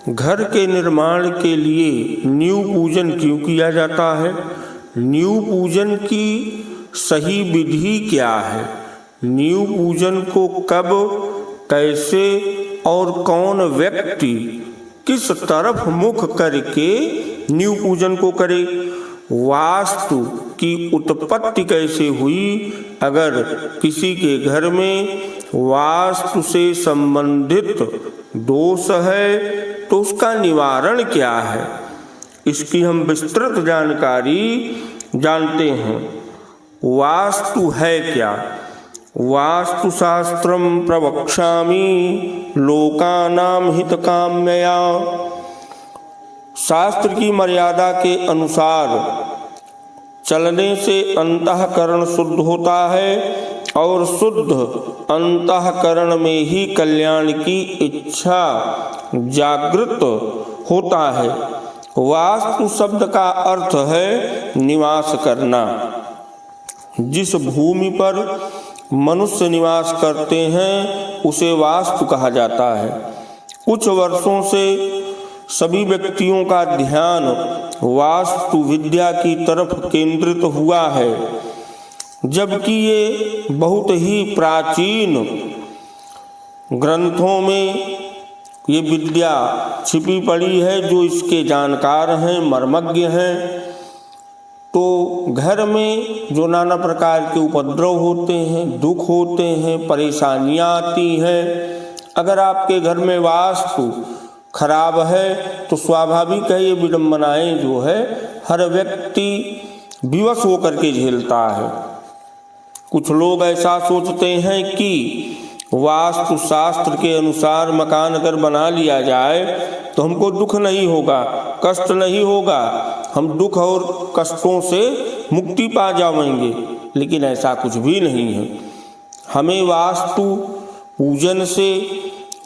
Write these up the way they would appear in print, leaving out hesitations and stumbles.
घर के निर्माण के लिए नींव पूजन क्यों किया जाता है? नींव पूजन की सही विधि क्या है? नींव पूजन को कब, कैसे और कौन व्यक्ति किस तरफ मुख करके नींव पूजन को करे? वास्तु की उत्पत्ति कैसे हुई? अगर किसी के घर में वास्तु से संबंधित दोष है तो उसका निवारण क्या है? इसकी हम विस्तृत जानकारी जानते हैं। वास्तु है क्या? वास्तुशास्त्रम प्रवक्ष्यामि लोकानां हितकाम्यया। शास्त्र की मर्यादा के अनुसार चलने से अंतःकरण शुद्ध होता है और शुद्ध अंतःकरण में ही कल्याण की इच्छा जागृत होता है। वास्तु शब्द का अर्थ है निवास करना। जिस भूमि पर मनुष्य निवास करते हैं उसे वास्तु कहा जाता है। कुछ वर्षों से सभी व्यक्तियों का ध्यान वास्तु विद्या की तरफ केंद्रित हुआ है, जबकि ये बहुत ही प्राचीन ग्रंथों में ये विद्या छिपी पड़ी है। जो इसके जानकार हैं, मर्मज्ञ हैं, तो घर में जो नाना प्रकार के उपद्रव होते हैं, दुख होते हैं, परेशानियां आती हैं, अगर आपके घर में वास्तु खराब है तो स्वाभाविक है ये विडंबनाएं जो है हर व्यक्ति विवश होकर के झेलता है। कुछ लोग ऐसा सोचते हैं कि वास्तु शास्त्र के अनुसार मकान अगर बना लिया जाए तो हमको दुख नहीं होगा, कष्ट नहीं होगा, हम दुख और कष्टों से मुक्ति पा जाएंगे। लेकिन ऐसा कुछ भी नहीं है। हमें वास्तु पूजन से,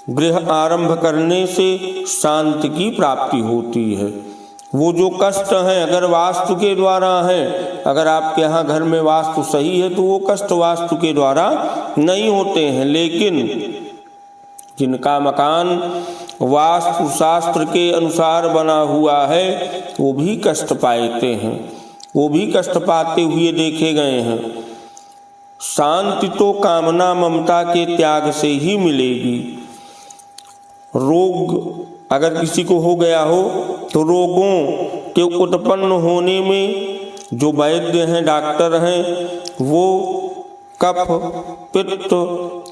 गृह आरंभ करने से शांति की प्राप्ति होती है। वो जो कष्ट हैं अगर वास्तु के द्वारा हैं, अगर आपके यहाँ घर में वास्तु सही है तो वो कष्ट वास्तु के द्वारा नहीं होते हैं। लेकिन जिनका मकान वास्तु शास्त्र के अनुसार बना हुआ है वो भी कष्ट पाते हैं, वो भी कष्ट पाते हुए देखे गए हैं। शांति तो कामना ममता के त्याग से ही मिलेगी। रोग अगर किसी को हो गया हो तो रोगों के उत्पन्न होने में जो वैद्य हैं, डॉक्टर हैं, वो कफ, पित्त,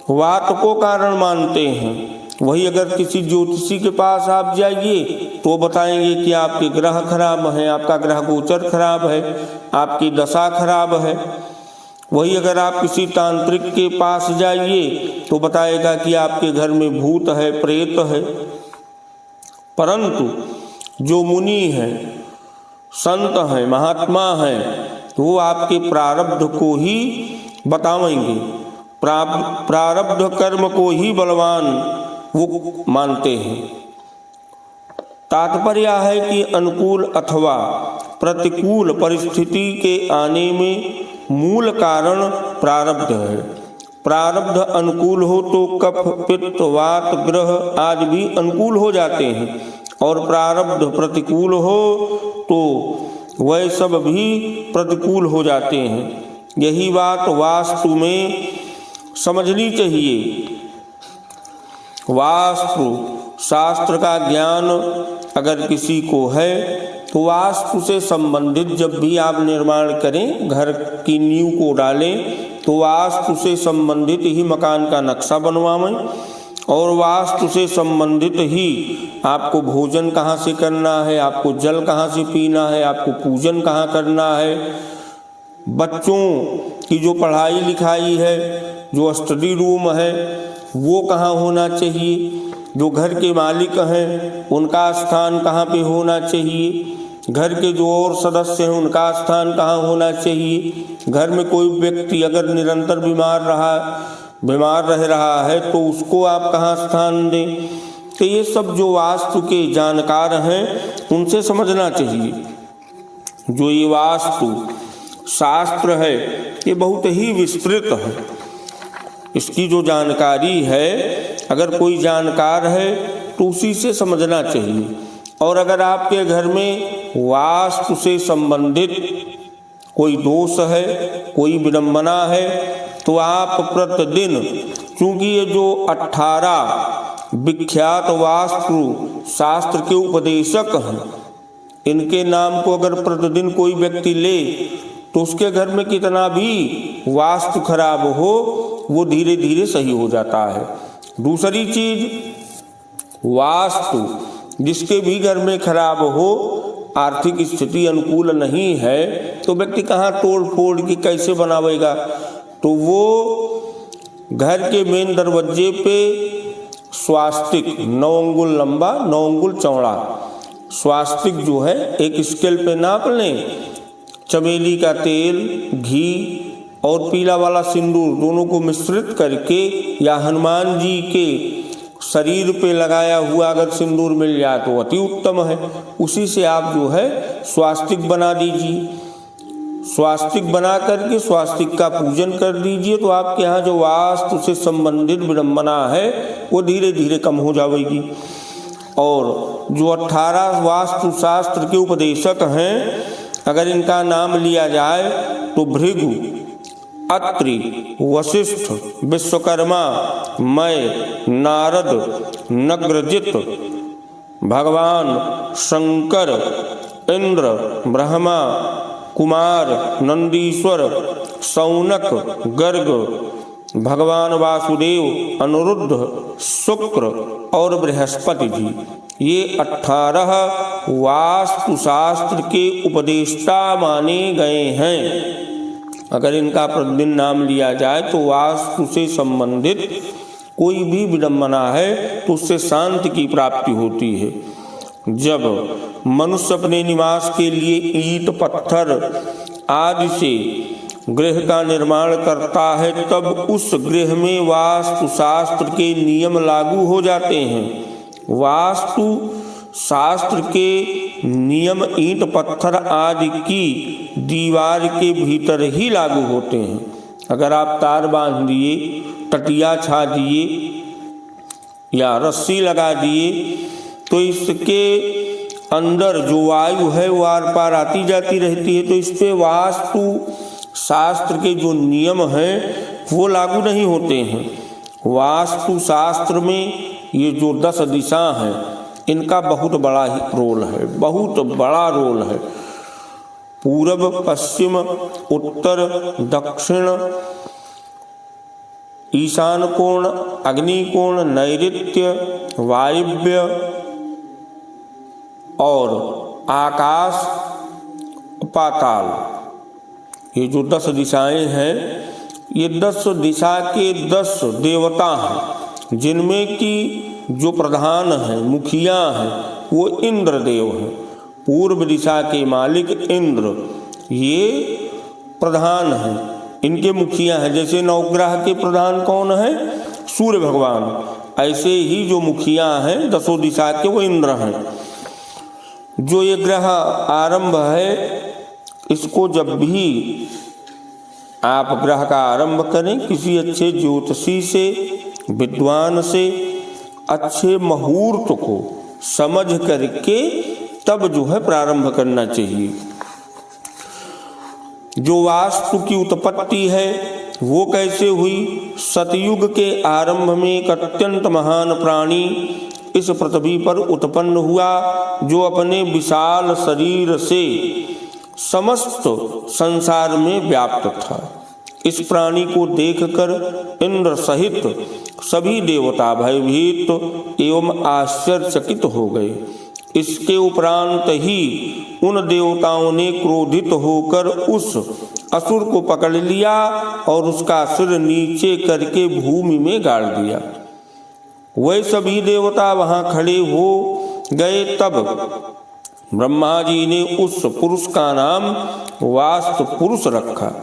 वात को कारण मानते हैं। वही अगर किसी ज्योतिषी के पास आप जाइए तो बताएंगे कि आपके ग्रह खराब हैं, आपका ग्रह गोचर खराब है, आपकी दशा खराब है। वही अगर आप किसी तांत्रिक के पास जाइए तो बताएगा कि आपके घर में भूत है, प्रेत है। परंतु जो मुनि हैं, संत हैं, महात्मा हैं, वो आपके प्रारब्ध को ही बताएंगे, प्रारब्ध कर्म को ही बलवान वो मानते हैं। तात्पर्य है कि अनुकूल अथवा प्रतिकूल परिस्थिति के आने में मूल कारण प्रारब्ध है। प्रारब्ध अनुकूल हो तो कफ, पित्त, वात, ग्रह आदि भी अनुकूल हो जाते हैं, और प्रारब्ध प्रतिकूल हो तो वह सब भी प्रतिकूल हो जाते हैं। यही बात वास्तु में समझनी चाहिए। वास्तु शास्त्र का ज्ञान अगर किसी को है तो वास्तु से संबंधित जब भी आप निर्माण करें, घर की नींव को डालें, तो वास्तु से संबंधित ही मकान का नक्शा बनवाएं, और वास्तु से संबंधित ही आपको भोजन कहाँ से करना है, आपको जल कहाँ से पीना है, आपको पूजन कहाँ करना है, बच्चों की जो पढ़ाई लिखाई है, जो स्टडी रूम है वो कहाँ होना चाहिए, जो घर के मालिक हैं उनका स्थान कहाँ पे होना चाहिए, घर के जो और सदस्य हैं उनका स्थान कहाँ होना चाहिए। घर में कोई व्यक्ति अगर निरंतर बीमार रह रहा है तो उसको आप कहाँ स्थान दें। तो ये सब जो वास्तु के जानकार हैं उनसे समझना चाहिए। जो ये वास्तु शास्त्र है ये बहुत ही विस्तृत है। इसकी जो जानकारी है, अगर कोई जानकार है तो उसी से समझना चाहिए। और अगर आपके घर में वास्तु से संबंधित कोई दोष है, कोई विडंबना है, तो आप प्रतिदिन, क्योंकि ये जो 18 विख्यात वास्तु शास्त्र के उपदेशक हैं, इनके नाम को अगर प्रतिदिन कोई व्यक्ति ले तो उसके घर में कितना भी वास्तु खराब हो वो धीरे धीरे सही हो जाता है। दूसरी चीज, वास्तु जिसके भी घर में खराब हो, आर्थिक स्थिति अनुकूल नहीं है, तो व्यक्ति कहाँ तोड़ फोड़ के कैसे बनावेगा? तो वो घर के मेन दरवाजे पे स्वास्तिक 9 अंगुल लंबा 9 अंगुल चौड़ा स्वास्तिक जो है एक स्केल पे नाप लें। चमेली का तेल, घी और पीला वाला सिंदूर दोनों को मिश्रित करके, या हनुमान जी के शरीर पे लगाया हुआ अगर सिंदूर मिल जाए तो अति उत्तम है। उसी से आप जो है स्वास्तिक बना दीजिए। स्वास्तिक बना करके स्वास्तिक का पूजन कर दीजिए, तो आपके यहाँ जो वास्तु से संबंधित विडंबना है वो धीरे धीरे कम हो जाएगी। और जो 18 वास्तु शास्त्र के उपदेशक हैं, अगर इनका नाम लिया जाए तो भृगु, अत्रि, वशिष्ठ, विश्वकर्मा, मय, नारद, नग्रजित, भगवान शंकर, इंद्र, ब्रह्मा, कुमार, नंदीश्वर, शौनक, गर्ग, भगवान वासुदेव, अनिरुद्ध, शुक्र और बृहस्पति जी, ये 18 वास्तुशास्त्र के उपदेष्टा माने गए हैं। अगर इनका प्रतिदिन नाम लिया जाए तो वास्तु से संबंधित कोई भी विडंबना है तो उससे शांति की प्राप्ति होती है। जब मनुष्य अपने निवास के लिए ईंट, पत्थर आदि से गृह का निर्माण करता है, तब उस गृह में वास्तु शास्त्र के नियम लागू हो जाते हैं। वास्तु शास्त्र के नियम ईंट, पत्थर आदि की दीवार के भीतर ही लागू होते हैं। अगर आप तार बांध दिए, टटिया छा दिए या रस्सी लगा दिए तो इसके अंदर जो वायु है वो आर पार आती जाती रहती है, तो इस पे वास्तु शास्त्र के जो नियम हैं वो लागू नहीं होते हैं। वास्तु शास्त्र में ये जो 10 दिशा हैं इनका बहुत बड़ा ही रोल है, बहुत बड़ा रोल है। पूर्व, पश्चिम, उत्तर, दक्षिण, ईशान कोण, अग्नि कोण, नैऋत्य, वायव्य और आकाश, पाताल, ये जो 10 दिशाएं हैं, ये 10 दिशा के 10 देवता हैं, जिनमें कि जो प्रधान हैं, मुखिया हैं, वो इंद्र देव हैं। पूर्व दिशा के मालिक इंद्र, ये प्रधान हैं, इनके मुखिया हैं। जैसे नवग्रह के प्रधान कौन है? सूर्य भगवान। ऐसे ही जो मुखिया हैं 10 दिशा के, वो इंद्र हैं। जो ये ग्रह आरंभ है, इसको जब भी आप ग्रह का आरंभ करें, किसी अच्छे ज्योतिषी से, विद्वान से अच्छे मुहूर्त को समझ करके तब जो है प्रारंभ करना चाहिए। जो वास्तु की उत्पत्ति है वो कैसे हुई? सतयुग के आरंभ में एक अत्यंत महान प्राणी इस पृथ्वी पर उत्पन्न हुआ, जो अपने विशाल शरीर से समस्त संसार में व्याप्त था। इस प्राणी को देखकर इंद्र सहित सभी देवता भयभीत एवं आश्चर्यचकित हो गए। इसके उपरांत ही उन देवताओं ने क्रोधित होकर उस असुर को पकड़ लिया और उसका सिर नीचे करके भूमि में गाड़ दिया। वह सभी देवता वहां खड़े हो गए। तब ब्रह्मा जी ने उस पुरुष का नाम वास्तु पुरुष रखा।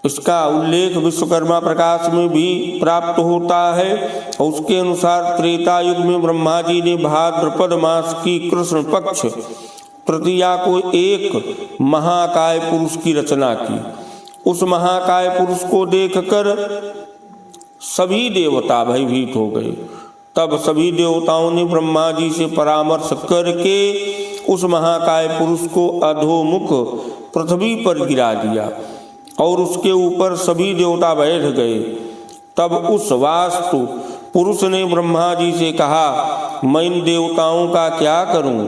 इसका उल्लेख विश्वकर्मा प्रकाश में भी प्राप्त होता है। और उसके अनुसार त्रेता युग में ब्रह्मा जी ने भाद्रपद मास की कृष्ण पक्ष तृतीया को एक महाकाय पुरुष की रचना की। उस महाकाय पुरुष को देखकर सभी देवता भयभीत हो गए। तब सभी देवताओं ने ब्रह्मा जी से परामर्श करके उस महाकाय पुरुष को अधोमुख पृथ्वी पर गिरा दिया और उसके ऊपर सभी देवता बैठ गए। तब उस वास्तु पुरुष ने ब्रह्मा जी से कहा, मैं इन देवताओं का क्या करूं?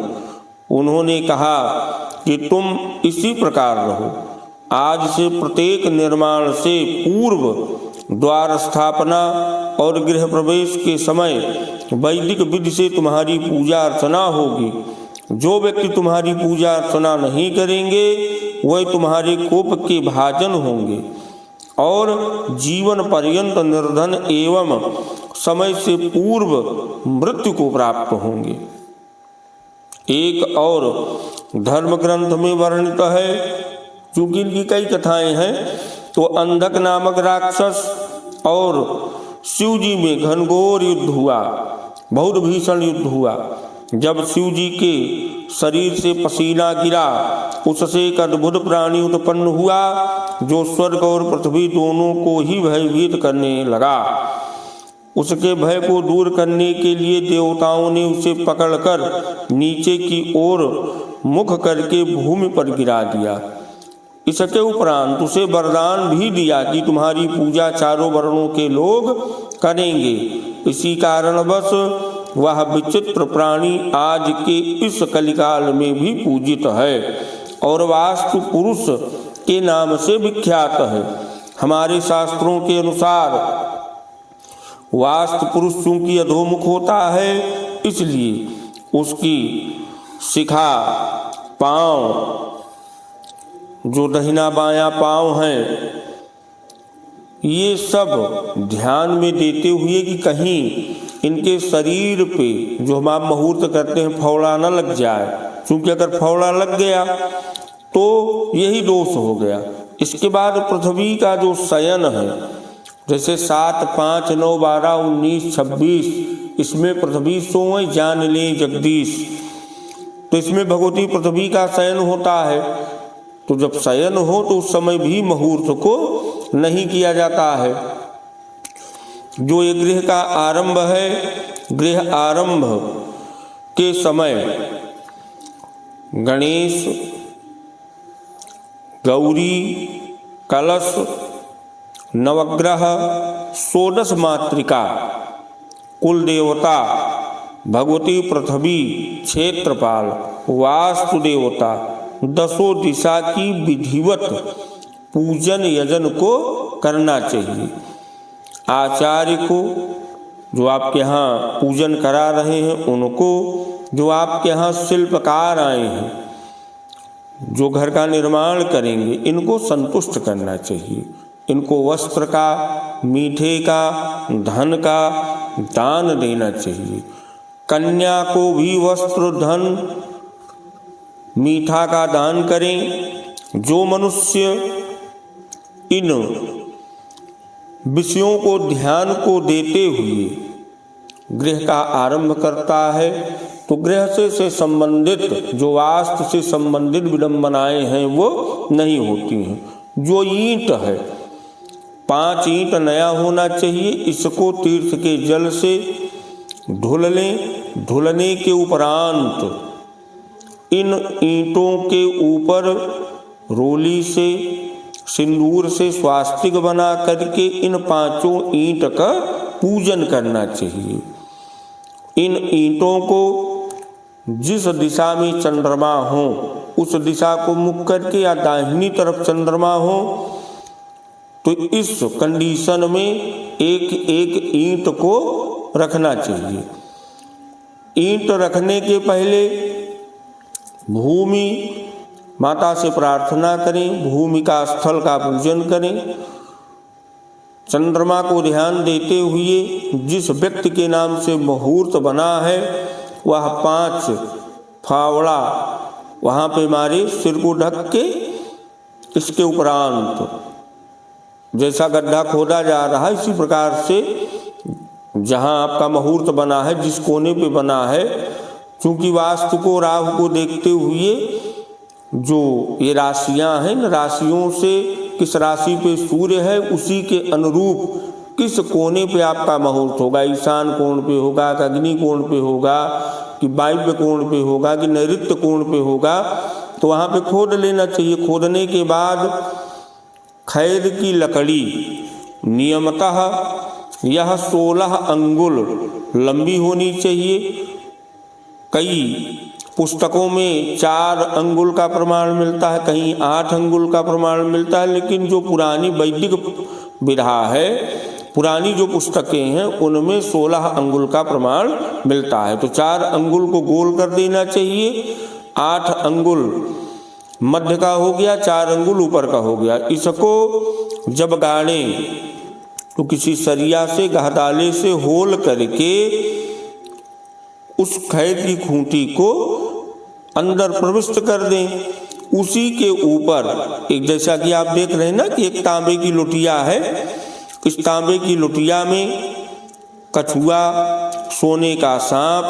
उन्होंने कहा कि तुम इसी प्रकार रहो। आज से प्रत्येक निर्माण से पूर्व द्वार स्थापना और गृह प्रवेश के समय वैदिक विधि से तुम्हारी पूजा अर्चना होगी। जो व्यक्ति तुम्हारी पूजा अर्चना नहीं करेंगे वह तुम्हारे कोप के भाजन होंगे और जीवन पर्यंत निर्धन एवं समय से पूर्व मृत्यु को प्राप्त होंगे। एक और धर्म ग्रंथ में वर्णित है, चूंकि इनकी कई कथाएं हैं, तो अंधक नामक राक्षस और शिव जी में घनघोर युद्ध हुआ, बहुत भीषण युद्ध हुआ। जब शिव जी के शरीर से पसीना गिरा, उससे एक अद्भुत प्राणी उत्पन्न हुआ जो स्वर्ग और पृथ्वी दोनों को ही भयभीत करने लगा। उसके भय को दूर करने के लिए देवताओं ने उसे पकड़कर नीचे की ओर मुख करके भूमि पर गिरा दिया। इसके उपरांत उसे वरदान भी दिया कि तुम्हारी पूजा चारों वर्णों के लोग करेंगे। इसी कारणवश वह विचित्र प्राणी आज के इस कलिकाल में भी पूजित है और वास्तु पुरुष के नाम से विख्यात है। हमारे शास्त्रों के अनुसार वास्तु पुरुष चूंकि अधोमुख होता है, इसलिए उसकी शिखा, पांव, जो दहिना बायां पांव हैं, ये सब ध्यान में देते हुए कि कहीं इनके शरीर पे जो हम आप मुहूर्त करते हैं फौड़ा न लग जाए, क्योंकि अगर फौड़ा लग गया तो यही दोष हो गया। इसके बाद पृथ्वी का जो शयन है, जैसे 7, 5, 9, 12, 19, 26, इसमें पृथ्वी सोए जान ले जगदीश, तो इसमें भगवती पृथ्वी का शयन होता है। तो जब शयन हो तो उस समय भी मुहूर्त को नहीं किया जाता है। जो ये गृह का आरंभ है, गृह आरंभ के समय गणेश, गौरी, कलश, नवग्रह, 16 मातृका, कुल देवता, भगवती पृथ्वी, क्षेत्रपाल, वास्तु देवता, 10 दिशा की विधिवत पूजन यजन को करना चाहिए। आचार्य को, जो आपके यहाँ पूजन करा रहे हैं उनको, जो आपके यहाँ शिल्पकार आए हैं, जो घर का निर्माण करेंगे, इनको संतुष्ट करना चाहिए। इनको वस्त्र का, मीठे का, धन का दान देना चाहिए। कन्या को भी वस्त्र, धन, मीठा का दान करें। जो मनुष्य इन विषयों को ध्यान को देते हुए गृह का आरंभ करता है, तो गृह से संबंधित, जो वास्तु से संबंधित विडंबनाएं हैं वो नहीं होती हैं। जो ईंट है, 5 ईंट नया होना चाहिए। इसको तीर्थ के जल से धुल लें। धुलने के उपरांत इन ईंटों के ऊपर रोली से, सिंदूर से स्वास्तिक बना करके इन 5 ईंट का पूजन करना चाहिए। इन ईंटों को जिस दिशा में चंद्रमा हो उस दिशा को मुख करके, या दाहिनी तरफ चंद्रमा हो, तो इस कंडीशन में एक एक ईंट को रखना चाहिए। ईंट रखने के पहले भूमि माता से प्रार्थना करें, भूमि का स्थल का पूजन करें। चंद्रमा को ध्यान देते हुए जिस व्यक्ति के नाम से मुहूर्त बना है वह 5 फावड़ा वहाँ पे मारे, सिर को ढक के। इसके उपरांत जैसा गड्ढा खोदा जा रहा है, इसी प्रकार से जहाँ आपका मुहूर्त बना है, जिस कोने पे बना है, चूंकि वास्तु को, राहु को देखते हुए जो ये राशियां हैं, इन राशियों से किस राशि पे सूर्य है उसी के अनुरूप किस कोने पे आपका मुहूर्त होगा, ईशान कोण पे होगा कि अग्नि कोण पे होगा कि वायव्य कोण पे होगा कि नैऋत्य कोण पे होगा, तो वहाँ पे खोद लेना चाहिए। खोदने के बाद खैर की लकड़ी नियमतः यह 16 अंगुल लंबी होनी चाहिए। कई पुस्तकों में 4 अंगुल का प्रमाण मिलता है, कहीं 8 अंगुल का प्रमाण मिलता है, लेकिन जो पुरानी वैदिक विधा है, पुरानी जो पुस्तकें हैं, उनमें 16 अंगुल का प्रमाण मिलता है। तो 4 अंगुल को गोल कर देना चाहिए, 8 अंगुल मध्य का हो गया, 4 अंगुल ऊपर का हो गया। इसको जब गाड़े तो किसी सरिया से, गहदाले से होल करके उस खैर की खूंटी को अंदर प्रविष्ट कर दें। उसी के ऊपर एक, जैसा कि आप देख रहे हैं ना कि एक तांबे की लोटिया है, इस तांबे की लोटिया में कछुआ, सोने का सांप,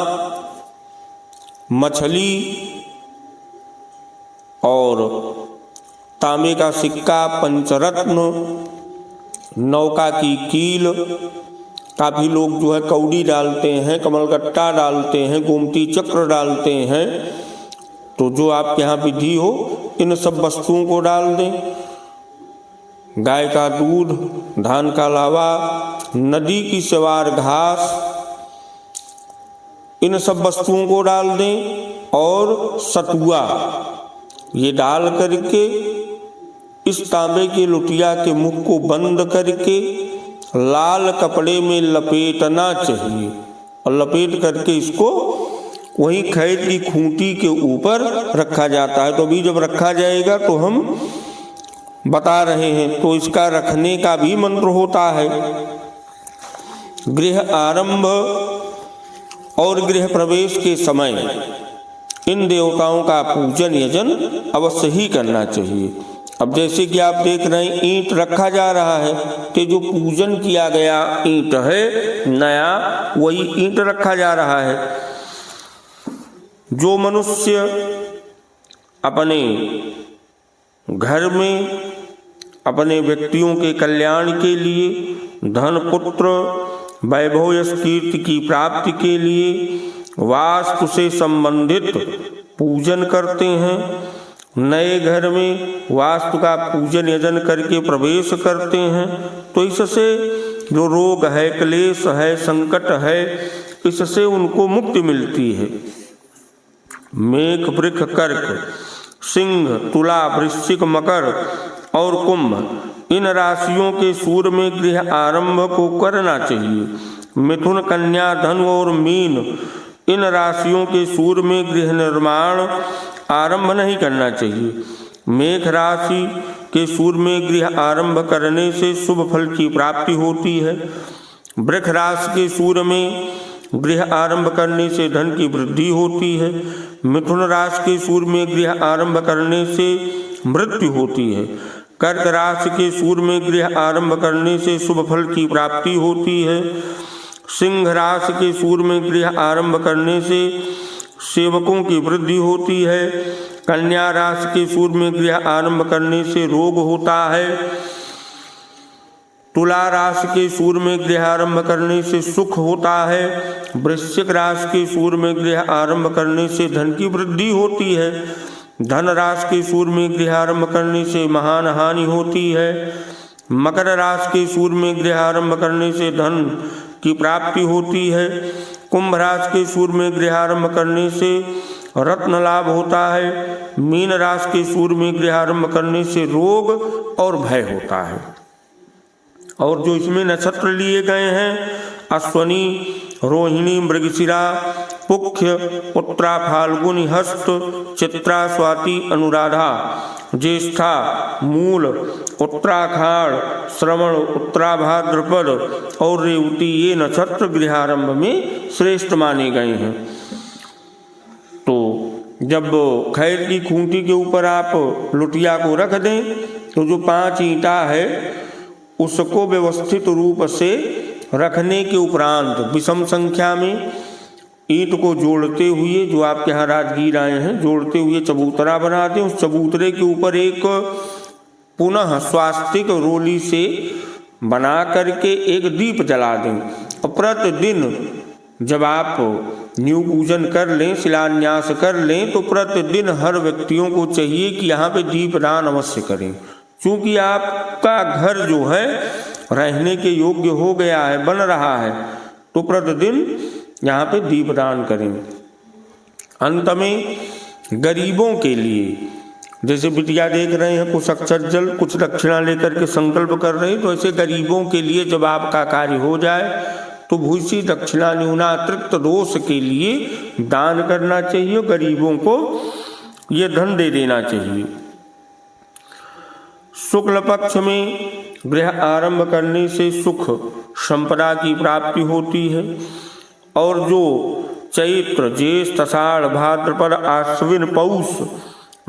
मछली और तांबे का सिक्का, पंचरत्न, नौका की कील, काफ़ी लोग जो है कौड़ी डालते हैं, कमलगट्टा डालते हैं, गोमती चक्र डालते हैं। तो जो आपके यहाँ विधि हो, इन सब वस्तुओं को डाल दें। गाय का दूध, धान का लावा, नदी की सवार घास, इन सब वस्तुओं को डाल दें और सतुआ ये डाल करके इस तांबे की लोटिया के मुख को बंद करके लाल कपड़े में लपेटना चाहिए और लपेट करके इसको वही खैर की खूंटी के ऊपर रखा जाता है। तो अभी जब रखा जाएगा तो हम बता रहे हैं, तो इसका रखने का भी मंत्र होता है। गृह आरंभ और गृह प्रवेश के समय इन देवताओं का पूजन यजन अवश्य ही करना चाहिए। अब जैसे कि आप देख रहे हैं ईंट रखा जा रहा है, तो जो पूजन किया गया ईंट है नया, वही ईंट रखा जा रहा है। जो मनुष्य अपने घर में अपने व्यक्तियों के कल्याण के लिए, धन पुत्र वैभव यश कीर्ति की प्राप्ति के लिए वास्तु से संबंधित पूजन करते हैं, नए घर में वास्तु का पूजन यजन करके प्रवेश करते हैं, तो इससे जो रोग है, क्लेश है, संकट है, इससे उनको मुक्ति मिलती है। मेष, वृष, कर्क, सिंह, तुला, वृश्चिक, मकर और कुंभ इन राशियों के सूर्य में गृह आरंभ को करना चाहिए। मिथुन, कन्या, धनु और मीन इन राशियों के सूर्य में गृह निर्माण आरंभ नहीं करना चाहिए। मेष राशि के सूर्य में गृह आरंभ करने से शुभ फल की प्राप्ति होती है। वृष राशि के सूर्य में गृह आरंभ करने से धन की वृद्धि होती है। मिथुन राशि के सूर्य में गृह आरंभ करने से मृत्यु होती है। कर्क राशि के सूर्य में गृह आरंभ करने से शुभ फल की प्राप्ति होती है। सिंह राशि के सूर्य में गृह आरंभ करने से सेवकों की वृद्धि होती है। कन्या राशि के सूर्य में गृह आरंभ करने से रोग होता है। तुला राशि के सूर्य में गृह आरंभ करने से सुख होता है। वृश्चिक राशि के सूर्य में गृह आरंभ करने से धन की वृद्धि होती है। धन राशि के सूर्य में गृह आरंभ करने से महान हानि होती है। मकर राशि के सूर्य में गृह आरंभ करने से धन की प्राप्ति होती है। कुंभ राशि के सूर्य में गृह आरंभ करने से रत्न लाभ होता है। मीन राशि के सूर्य में गृह आरंभ करने से रोग और भय होता है। और जो इसमें नक्षत्र लिए गए हैं, अश्वनी, रोहिणी, मृगशिरा, पुख्य, उत्तरा, फाल्गुनी, हस्त, चित्रा, स्वाति, अनुराधा, ज्येष्ठा, मूल, उत्तराखाड़, श्रवण, उत्तराभाद्रपद और रेवती, ये नक्षत्र गृहारंभ में श्रेष्ठ माने गए हैं। तो जब खैर की खूंटी के ऊपर आप लुटिया को रख दें तो जो 5 ईंटा है उसको व्यवस्थित रूप से रखने के उपरांत विषम संख्या में ईंट को जोड़ते हुए, जो आपके यहाँ राजगीर आए हैं, जोड़ते हुए चबूतरा बना दें। उस चबूतरे के ऊपर एक पुनः स्वास्तिक रोली से बना करके एक दीप जला दें और प्रतिदिन जब आप न्यू पूजन कर लें, शिलान्यास कर लें, तो प्रतिदिन हर व्यक्तियों को चाहिए कि यहाँ पे दीपदान अवश्य करें। क्योंकि आपका घर जो है रहने के योग्य हो गया है, बन रहा है, तो प्रतिदिन यहाँ पे दीपदान करें। अंत में गरीबों के लिए, जैसे बिटिया देख रहे हैं कुछ अक्षत जल, कुछ दक्षिणा लेकर के संकल्प कर रहे हैं, तो ऐसे गरीबों के लिए जब आपका कार्य हो जाए तो भूसी दक्षिणा न्यूनातिरिक्त दोष के लिए दान करना चाहिए, गरीबों को ये धन दे देना चाहिए। शुक्ल पक्ष में गृह आरंभ करने से सुख संपदा की प्राप्ति होती है, और जो चैत्र ज्येष्ठ आषाढ़ भाद्रपद आश्विन पौष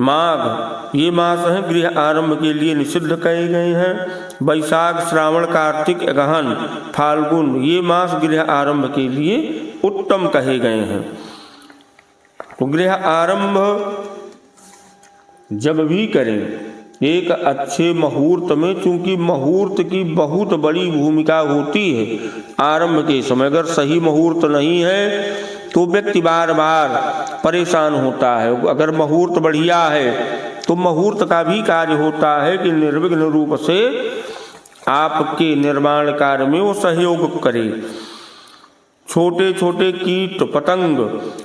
माघ ये मास हैं गृह आरंभ के लिए निषिद्ध कहे गए हैं। वैशाख श्रावण कार्तिक गहन फाल्गुन ये मास गृह आरंभ के लिए उत्तम कहे गए हैं। तो गृह आरंभ जब भी करें एक अच्छे मुहूर्त में, चूंकि मुहूर्त की बहुत बड़ी भूमिका होती है आरंभ के समय। अगर सही मुहूर्त नहीं है तो व्यक्ति बार बार परेशान होता है। अगर मुहूर्त बढ़िया है तो मुहूर्त का भी कार्य होता है कि निर्विघ्न रूप से आपके निर्माण कार्य में वो सहयोग करे। छोटे छोटे कीट पतंग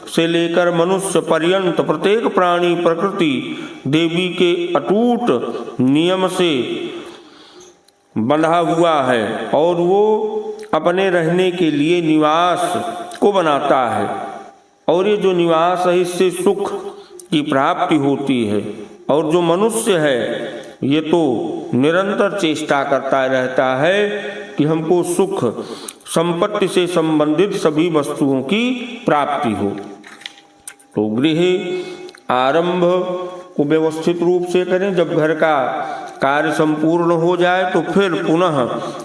से लेकर मनुष्य पर्यंत प्रत्येक प्राणी प्रकृति देवी के अटूट नियम से बंधा हुआ है, और वो अपने रहने के लिए निवास को बनाता है, और ये जो निवास है इससे सुख की प्राप्ति होती है। और जो मनुष्य है ये तो निरंतर चेष्टा करता रहता है कि हमको सुख संपत्ति से संबंधित सभी वस्तुओं की प्राप्ति हो। तो गृह आरंभ को व्यवस्थित रूप से करें। जब घर का कार्य संपूर्ण हो जाए तो फिर पुनः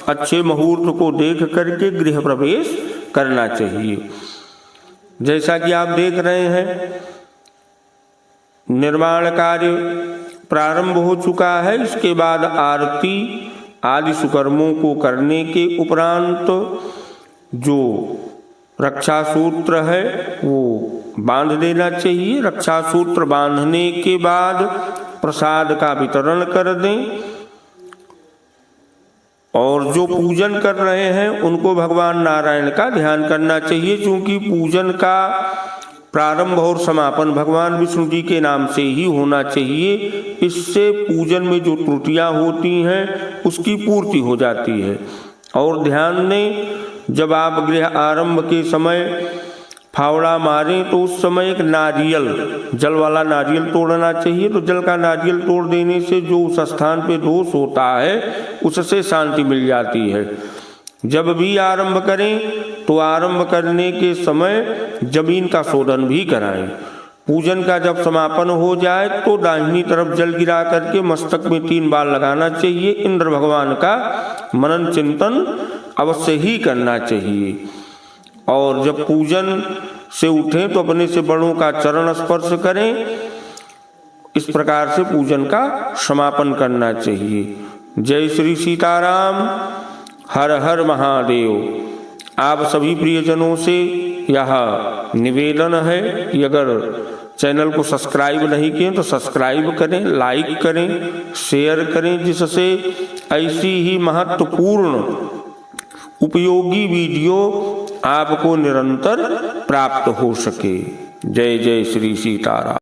अच्छे मुहूर्त को देख करके गृह प्रवेश करना चाहिए। जैसा कि आप देख रहे हैं निर्माण कार्य प्रारंभ हो चुका है। इसके बाद आरती आदि सुकर्मों को करने के उपरांत जो रक्षा सूत्र है वो बांध देना चाहिए। रक्षा सूत्र बांधने के बाद प्रसाद का वितरण कर दें, और जो पूजन कर रहे हैं उनको भगवान नारायण का ध्यान करना चाहिए, क्योंकि पूजन का प्रारंभ और समापन भगवान विष्णु जी के नाम से ही होना चाहिए। इससे पूजन में जो त्रुटियां होती हैं उसकी पूर्ति हो जाती है। और ध्यान दें, जब आप गृह आरंभ के समय फावड़ा मारें तो उस समय एक नारियल, जल वाला नारियल तोड़ना चाहिए। तो जल का नारियल तोड़ देने से जो उस स्थान पे दोष होता है उससे शांति मिल जाती है। जब भी आरंभ करें तो आरंभ करने के समय जमीन का शोधन भी कराएं। पूजन का जब समापन हो जाए तो दाहिनी तरफ जल गिरा करके मस्तक में 3 बार लगाना चाहिए। इंद्र भगवान का मनन चिंतन अवश्य ही करना चाहिए। और जब पूजन से उठें तो अपने से बड़ों का चरण स्पर्श करें। इस प्रकार से पूजन का समापन करना चाहिए। जय श्री सीताराम, हर हर महादेव। आप सभी प्रियजनों से यह निवेदन है कि अगर चैनल को सब्सक्राइब नहीं किए तो सब्सक्राइब करें, लाइक करें, शेयर करें, जिससे ऐसी ही महत्वपूर्ण उपयोगी वीडियो आपको निरंतर प्राप्त हो सके। जय जय श्री सीताराम।